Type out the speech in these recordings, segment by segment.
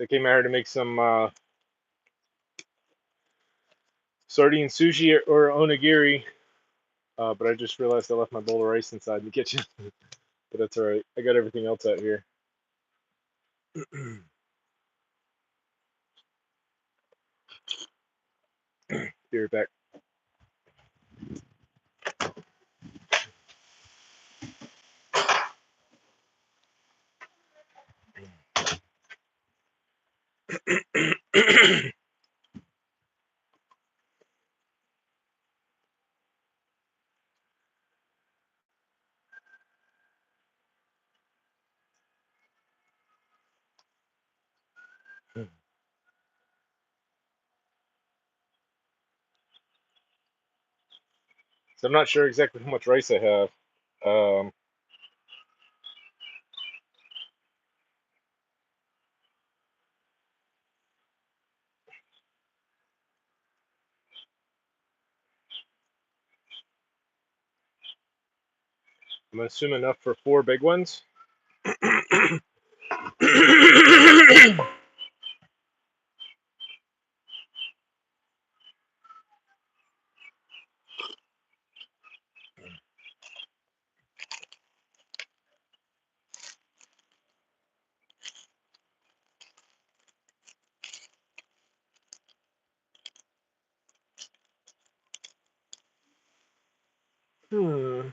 So I came out here to make some sardine sushi or onigiri, but I just realized I left my bowl of rice inside the kitchen. But that's all right. I got everything else out here. Be right back. So I'm not sure exactly how much rice I have. Um, I'm gonna assume enough for 4 big ones. Hmm.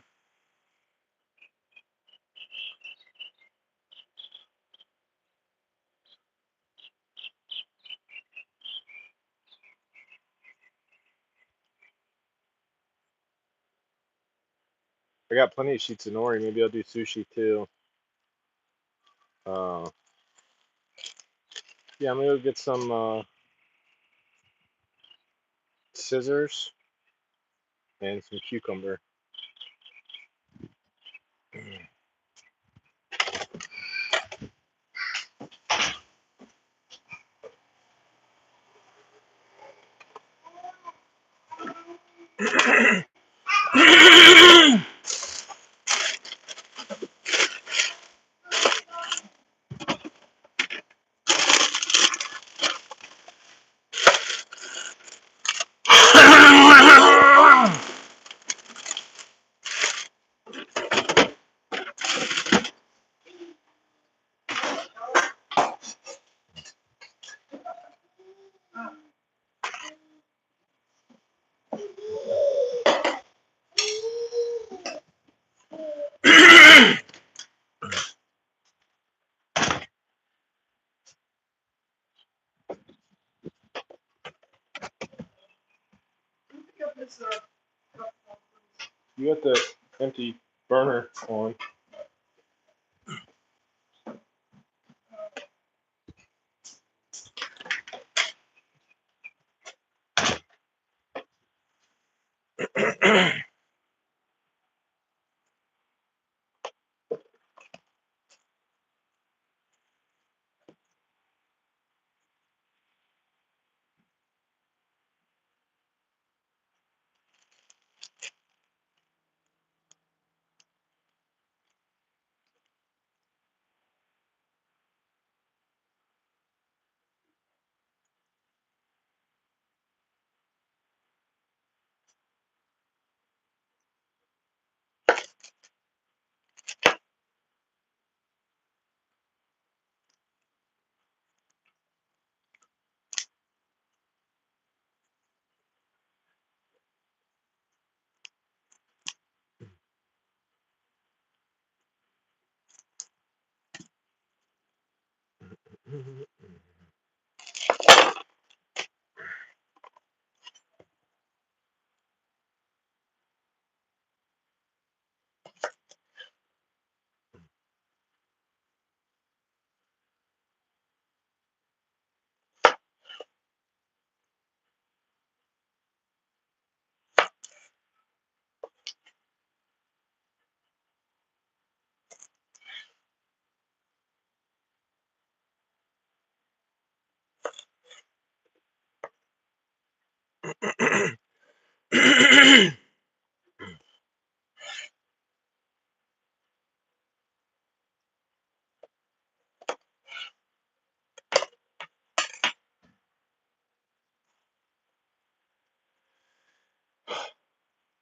I got plenty of sheets of nori. Maybe I'll do sushi too. Uh, yeah, I'm gonna go get some scissors and some cucumber. You got the empty burner on.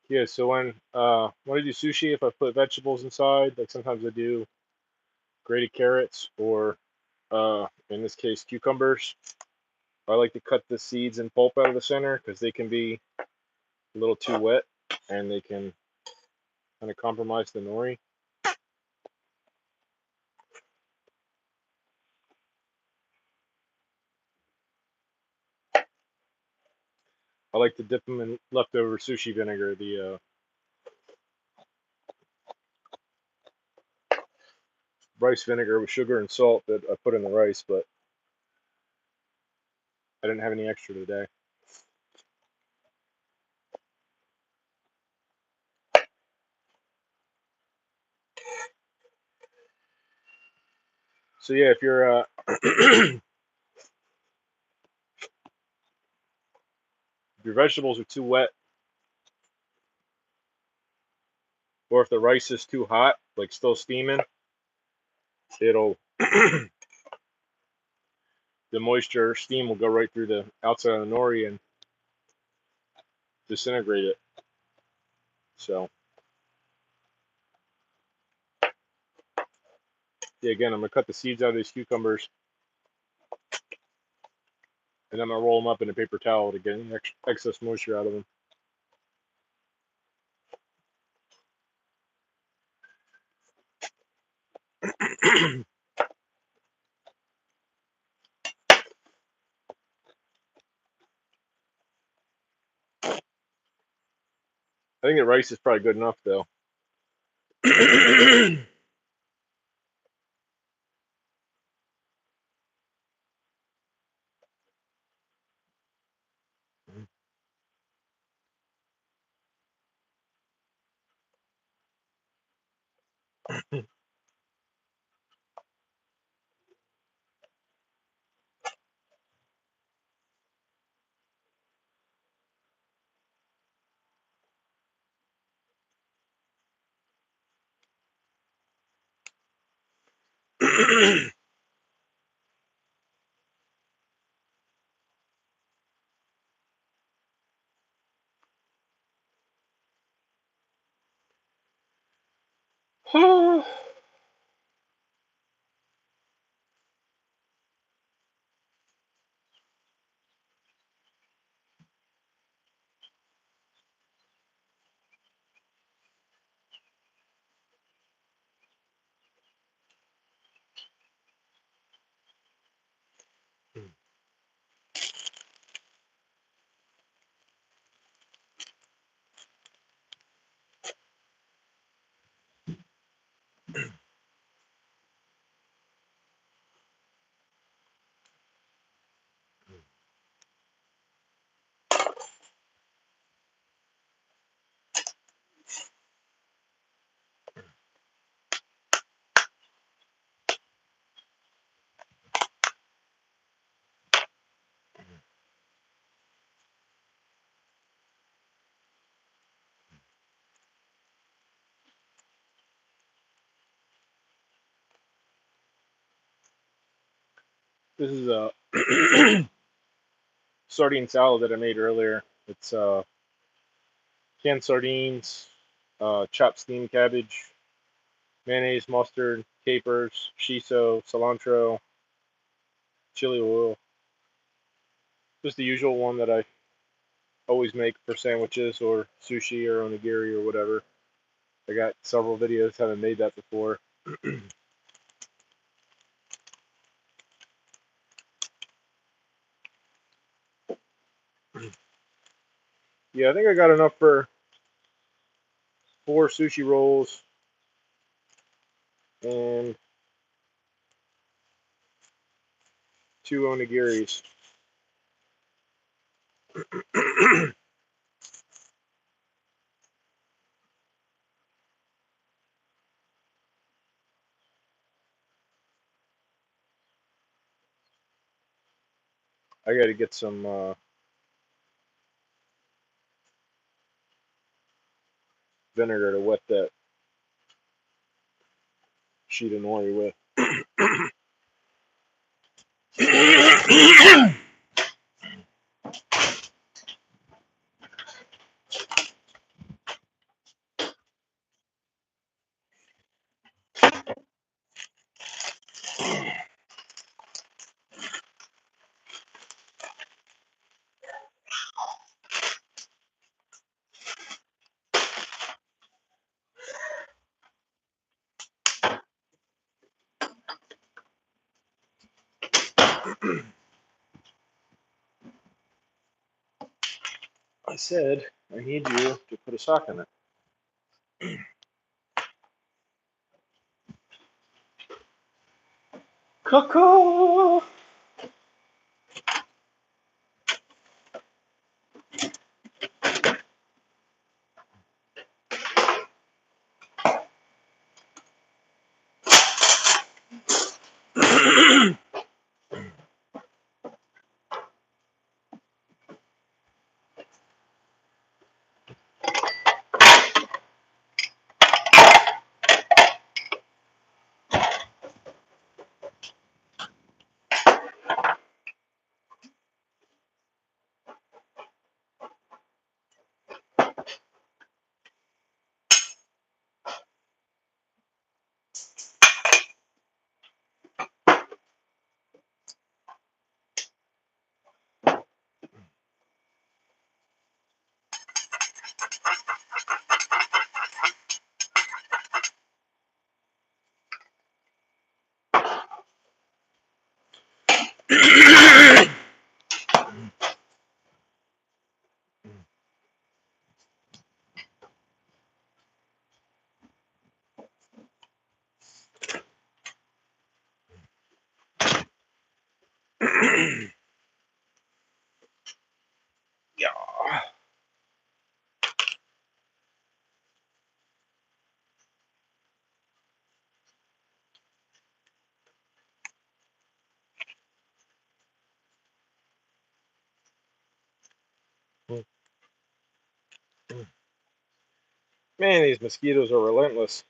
Yeah, so when I do sushi, if I put vegetables inside, like sometimes I do grated carrots or in this case cucumbers. I like to cut the seeds and pulp out of the center because they can be a little too wet and they can kind of compromise the nori. I like to dip them in leftover sushi vinegar, the rice vinegar with sugar and salt that I put in the rice, but I didn't have any extra today. So yeah, if if your vegetables are too wet, or if the rice is too hot, like still steaming, it'll the moisture steam will go right through the outside of the nori and disintegrate it. So yeah, again, I'm gonna cut the seeds out of these cucumbers, and I'm gonna roll them up in a paper towel to get any excess moisture out of them. I think the rice is probably good enough though. This is a sardine salad that I made earlier. It's canned sardines, chopped steamed cabbage, mayonnaise, mustard, capers, shiso, cilantro, chili oil. Just the usual one that I always make for sandwiches or sushi or onigiri or whatever. I got several videos having made that before. Yeah, I think I got enough for 4 sushi rolls and 2 onigiris. I got to get some vinegar to wet that sheet of nori with. I said I need you to put a sock in it. Cuckoo! Yeah. Man, these mosquitoes are relentless.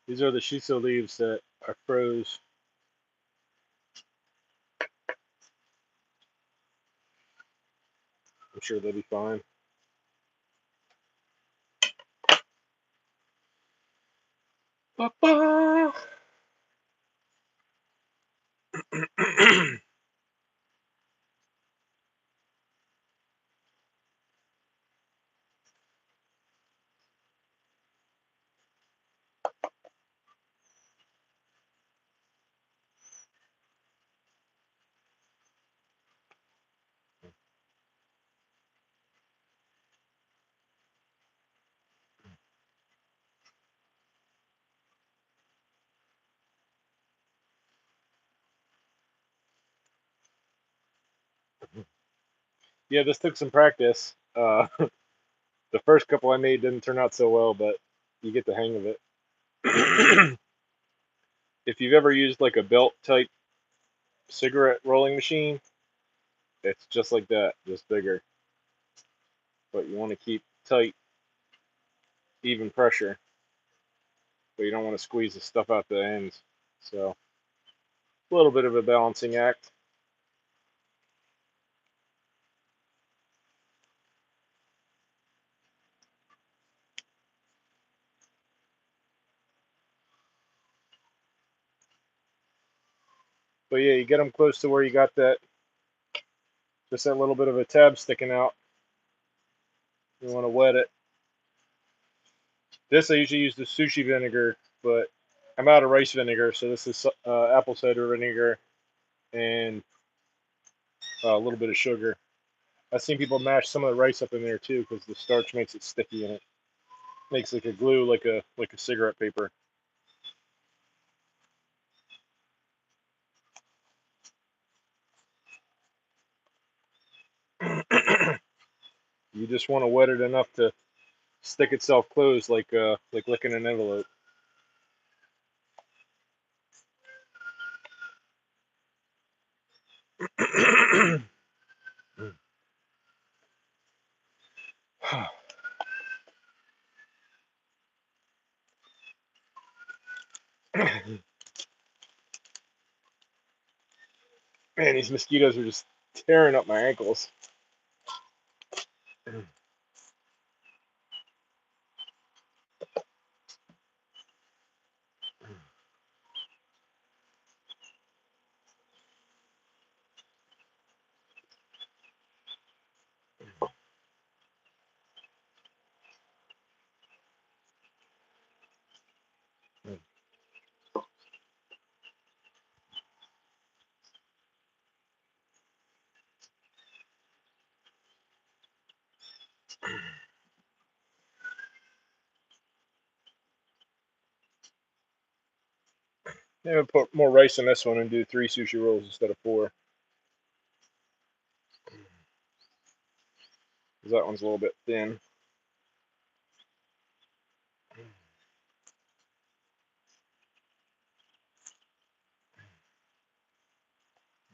These are the shiso leaves that I froze. I'm sure they'll be fine. Ba-ba! Yeah, this took some practice. The first couple I made didn't turn out so well, but you get the hang of it. If you've ever used like a belt type cigarette rolling machine, it's just like that, just bigger. But you want to keep tight, even pressure, but you don't want to squeeze the stuff out the ends. So a little bit of a balancing act. But yeah, you get them close to where you got that, just that little bit of a tab sticking out. You want to wet it. This I usually use the sushi vinegar, but I'm out of rice vinegar, so this is apple cider vinegar and a little bit of sugar. I've seen people mash some of the rice up in there too because the starch makes it sticky and it makes like a glue, like a cigarette paper. You just want to wet it enough to stick itself closed, like licking an envelope. Man, these mosquitoes are just tearing up my ankles. Maybe put more rice in this one and do 3 sushi rolls instead of 4. Because that one's a little bit thin.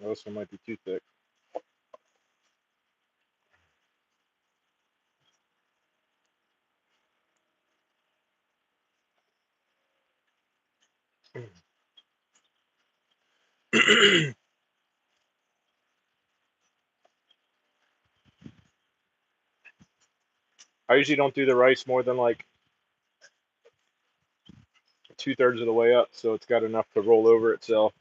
Well, this one might be too thick. I usually don't do the rice more than like 2/3 of the way up, so it's got enough to roll over itself.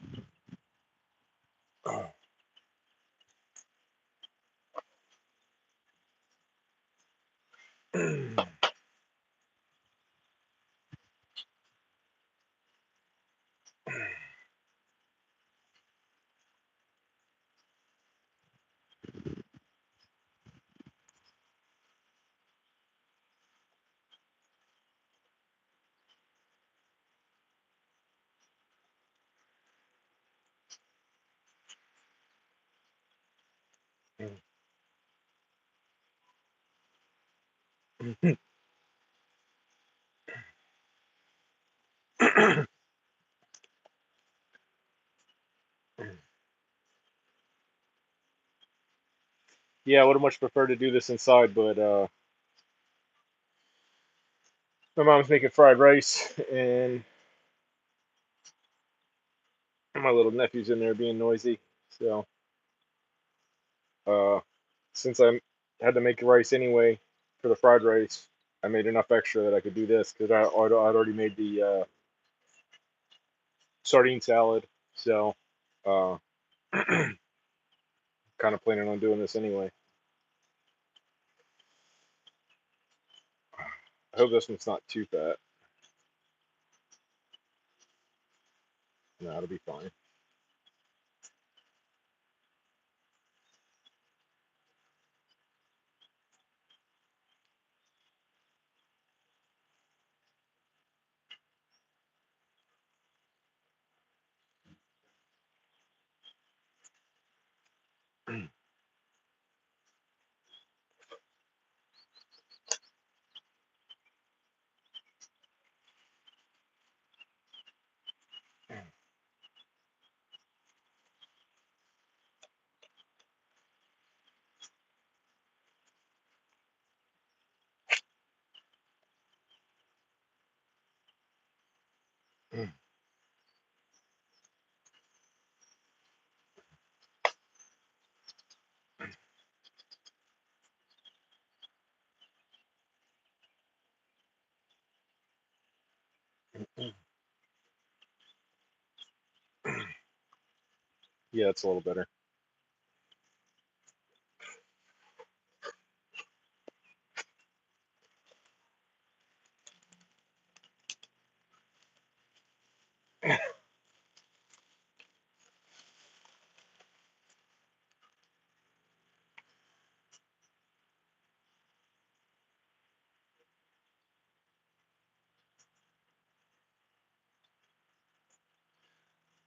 Yeah, I would have much preferred to do this inside, but my mom's making fried rice, and my little nephew's in there being noisy. So, uh, since I had to make rice anyway for the fried rice, I made enough extra that I could do this because I'd already made the sardine salad. So, uh, kind of planning on doing this anyway. I hope this one's not too fat. No, it'll be fine. Yeah, it's a little better.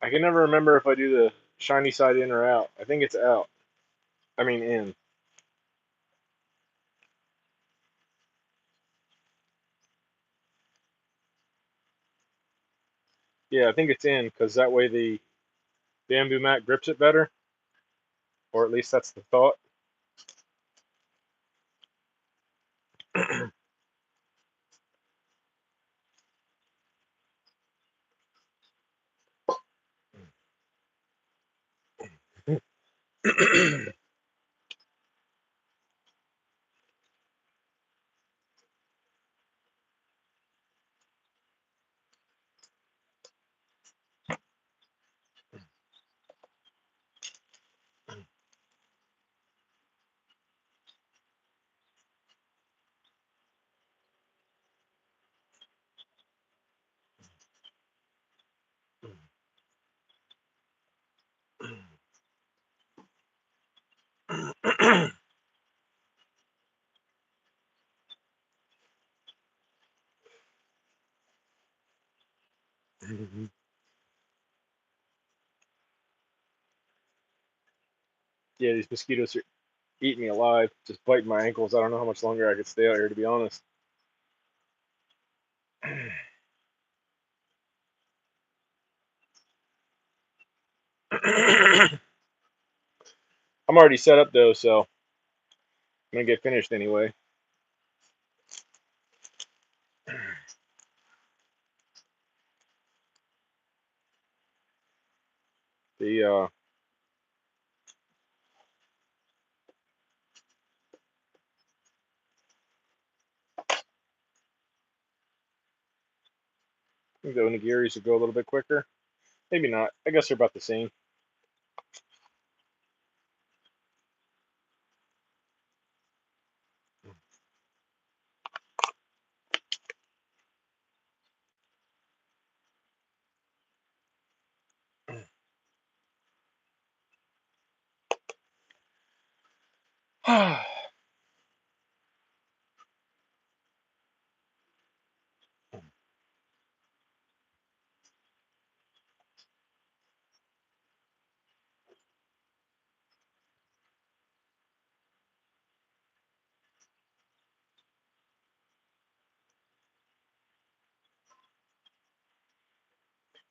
I can never remember if I do the shiny side in or out. I think it's out. I mean in. Yeah, I think it's in because that way the bamboo mat grips it better, or at least that's the thought. Yeah, these mosquitoes are eating me alive, just biting my ankles. I don't know how much longer I could stay out here, to be honest. I'm already set up though, so I'm gonna get finished anyway. The I think the onigiris will go a little bit quicker. Maybe not. I guess they're about the same.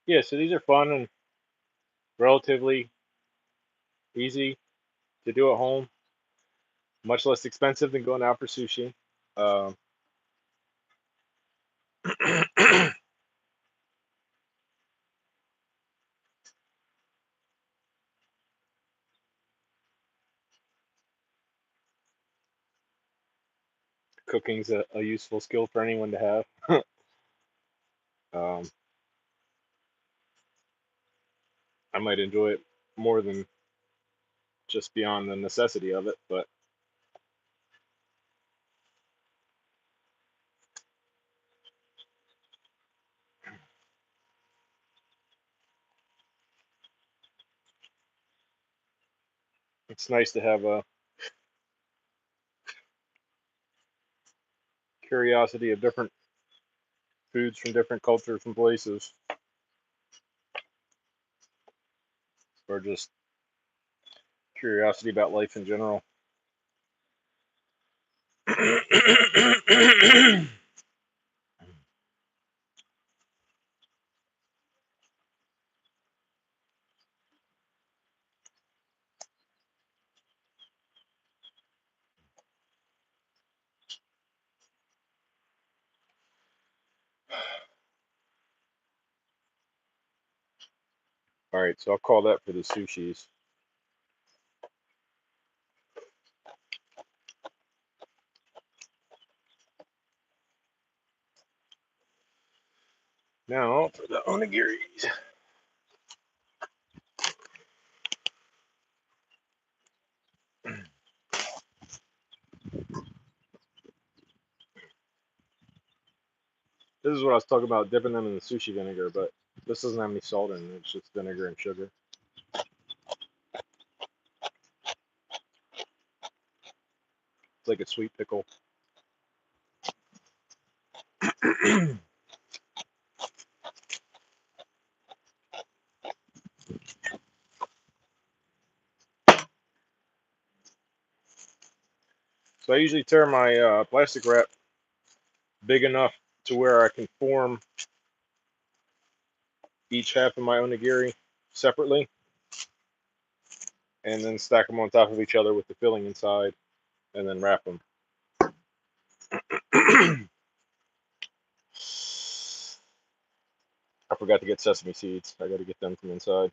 Yeah, so these are fun and relatively easy to do at home. Much less expensive than going out for sushi. Um, Cooking's a useful skill for anyone to have. um, I might enjoy it more than just beyond the necessity of it, but it's nice to have a curiosity of different foods from different cultures and places, or just curiosity about life in general. All right, so I'll call that for the sushis. Now for the onigiris. This is what I was talking about, dipping them in the sushi vinegar, but this doesn't have any salt in it. It's just vinegar and sugar. It's like a sweet pickle. So I usually tear my plastic wrap big enough to where I can form each half of my onigiri separately, and then stack them on top of each other with the filling inside, and then wrap them. I forgot to get sesame seeds. I got to get them from inside.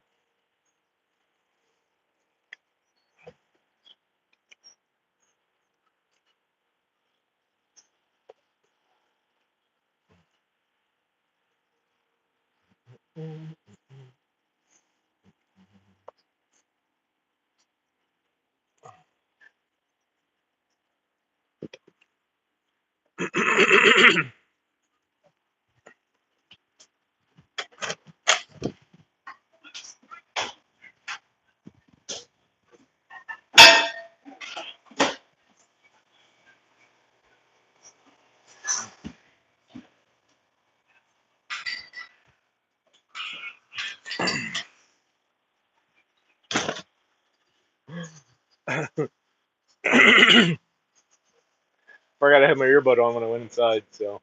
Forgot I had my earbud on when I went inside, so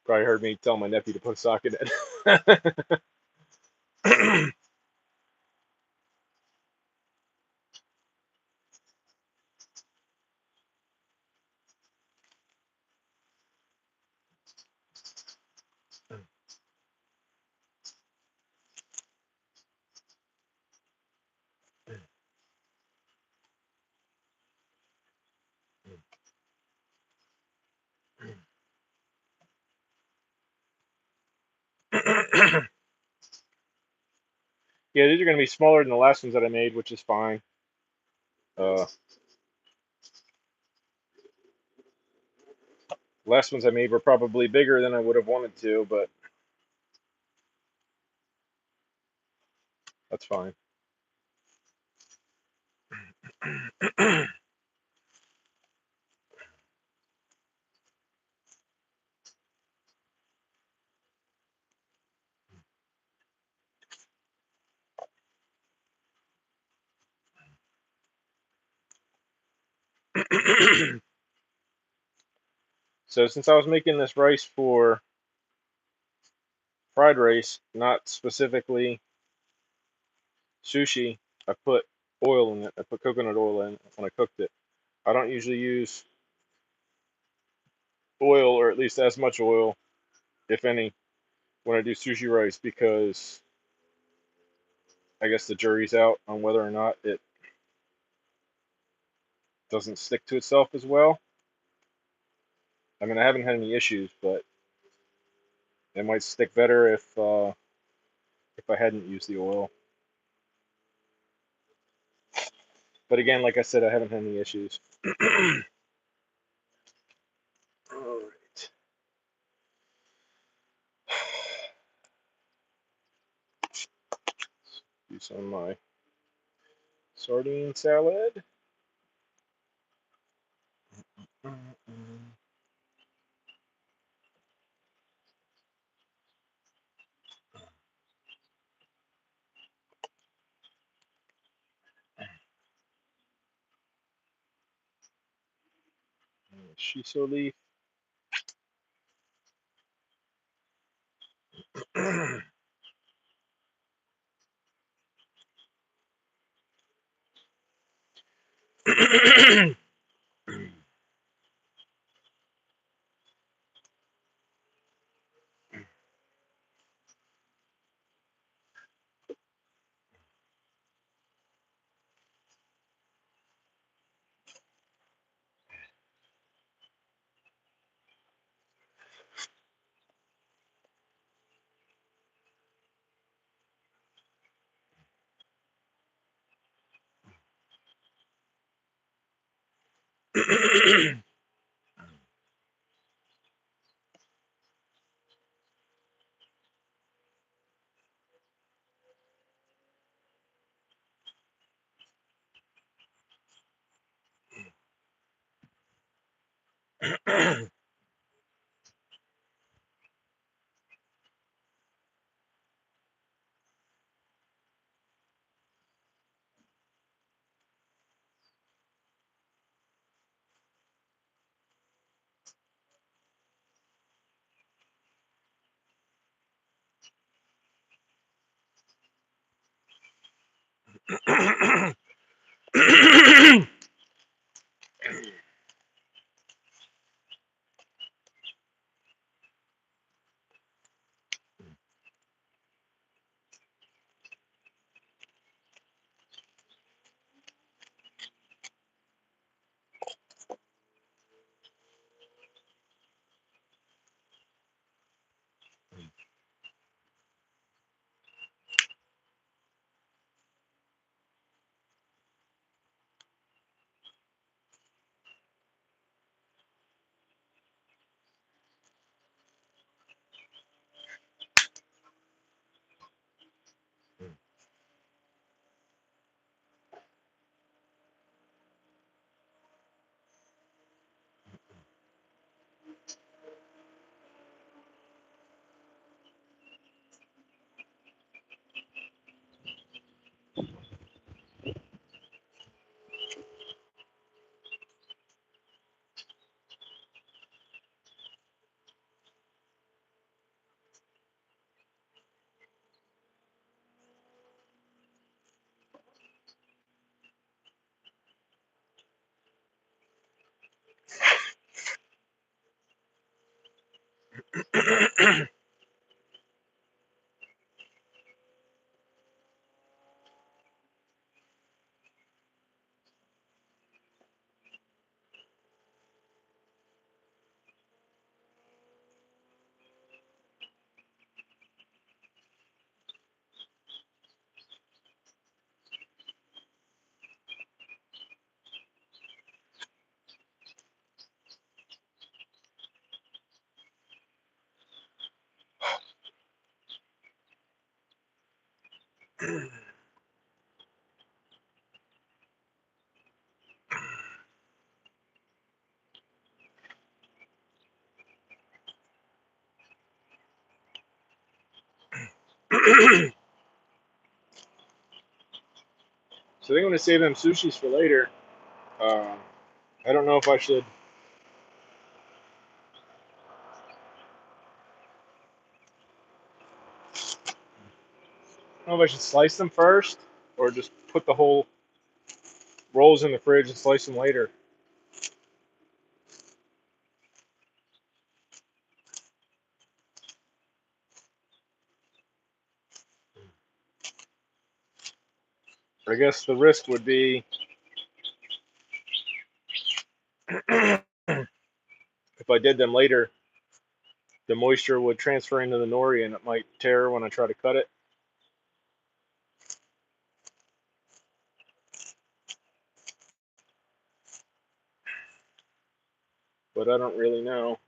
probably heard me tell my nephew to put a sock in it. Yeah, these are going to be smaller than the last ones that I made, which is fine. Uh, last ones I made were probably bigger than I would have wanted to, but that's fine. So since I was making this rice for fried rice, not specifically sushi, I put oil in it. I put coconut oil in it when I cooked it. I don't usually use oil, or at least as much oil, if any, when I do sushi rice, because I guess the jury's out on whether or not it doesn't stick to itself as well. I mean, I haven't had any issues, but it might stick better if I hadn't used the oil. But again, like I said, I haven't had any issues. All right. Do some of my sardine salad. Shiso leaf. So I think I'm gonna save them sushis for later. Uh, I don't know if I should. I don't know if I should slice them first or just put the whole rolls in the fridge and slice them later. I guess the risk would be if I did them later, the moisture would transfer into the nori and it might tear when I try to cut it. But I don't really know.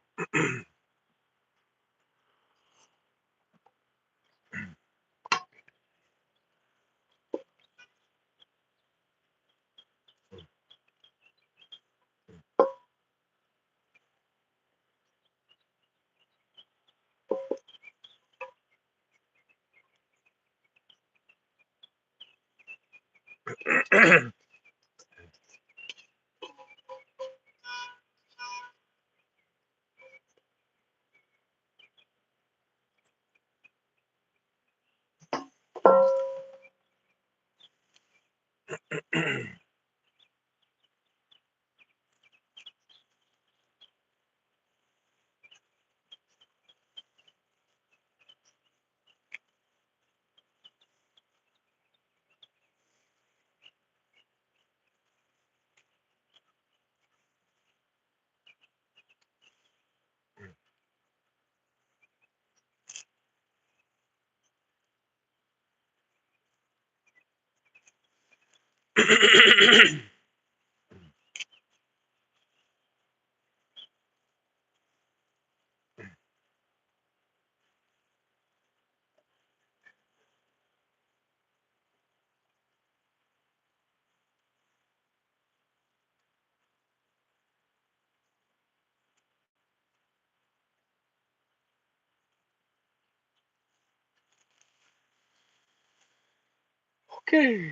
Okay.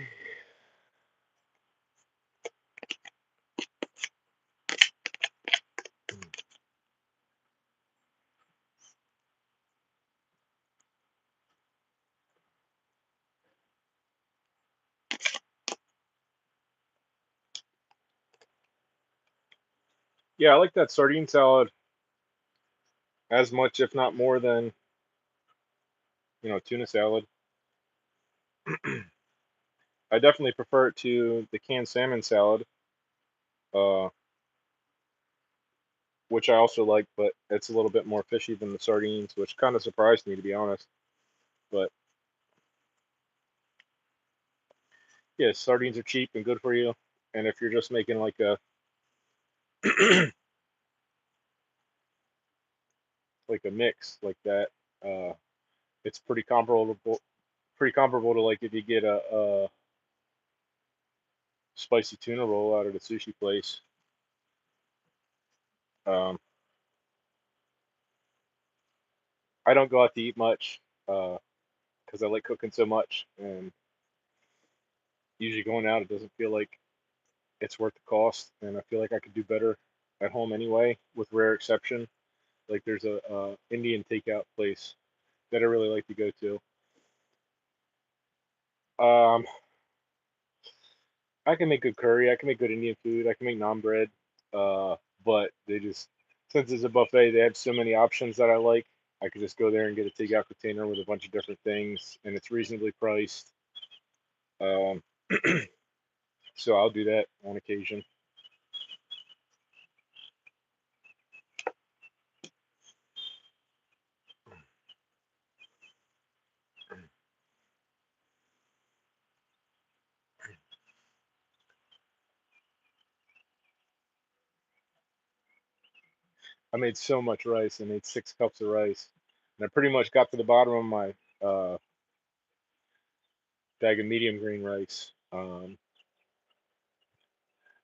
Yeah, I like that sardine salad as much, if not more, than tuna salad. I definitely prefer it to the canned salmon salad, uh, which I also like, but it's a little bit more fishy than the sardines, which kind of surprised me, to be honest. But yeah, sardines are cheap and good for you, and if you're just making like a like a mix like that, uh, it's pretty comparable to like if you get a spicy tuna roll out at a sushi place. Um, I don't go out to eat much because I like cooking so much, and usually going out it doesn't feel like it's worth the cost, and I feel like I could do better at home anyway, with rare exception. Like there's a Indian takeout place that I really like to go to. Um, I can make good curry. I can make good Indian food. I can make naan bread. But they just since it's a buffet, they have so many options that I like. I could just go there and get a takeout container with a bunch of different things, and it's reasonably priced. Um, so I'll do that on occasion. I made so much rice. I made 6 cups of rice, and I pretty much got to the bottom of my bag of medium green rice.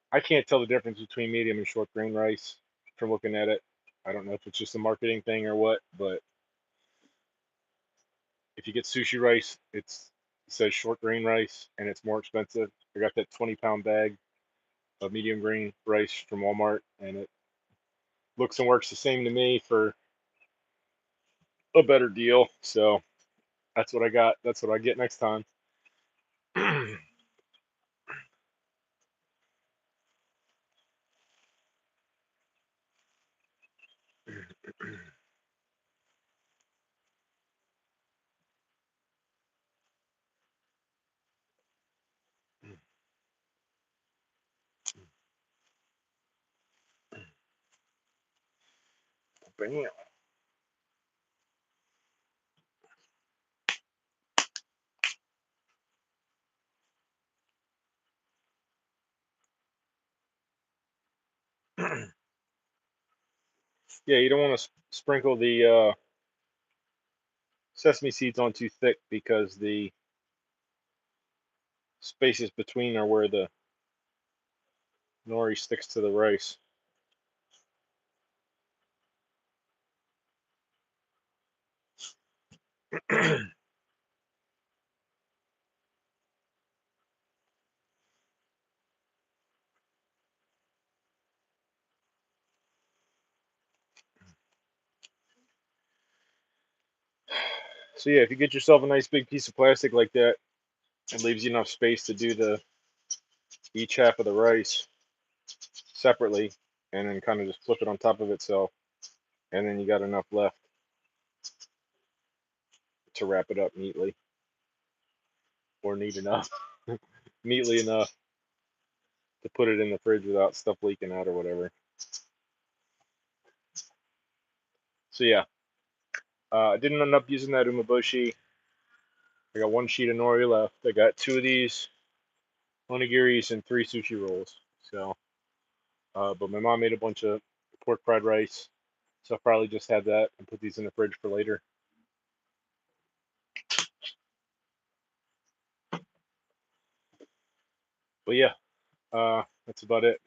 I can't tell the difference between medium and short grain rice from looking at it. I don't know if it's just a marketing thing or what, but if you get sushi rice, it says short grain rice and it's more expensive. I got that 20-pound bag of medium grain rice from Walmart, and it looks and works the same to me for a better deal. So that's what I got. That's what I get next time. Bam. Yeah, you don't want to sprinkle the sesame seeds on too thick because the spaces between are where the nori sticks to the rice. So yeah, if you get yourself a nice big piece of plastic like that, it leaves you enough space to do the each half of the rice separately, and then kind of just flip it on top of itself, and then you got enough left to wrap it up neatly, or neat enough, neatly enough to put it in the fridge without stuff leaking out or whatever. So yeah, I didn't end up using that umeboshi. I got one sheet of nori left. I got two of these onigiris and 3 sushi rolls. So, but my mom made a bunch of pork fried rice, so I'll probably just have that and put these in the fridge for later. But yeah, that's about it.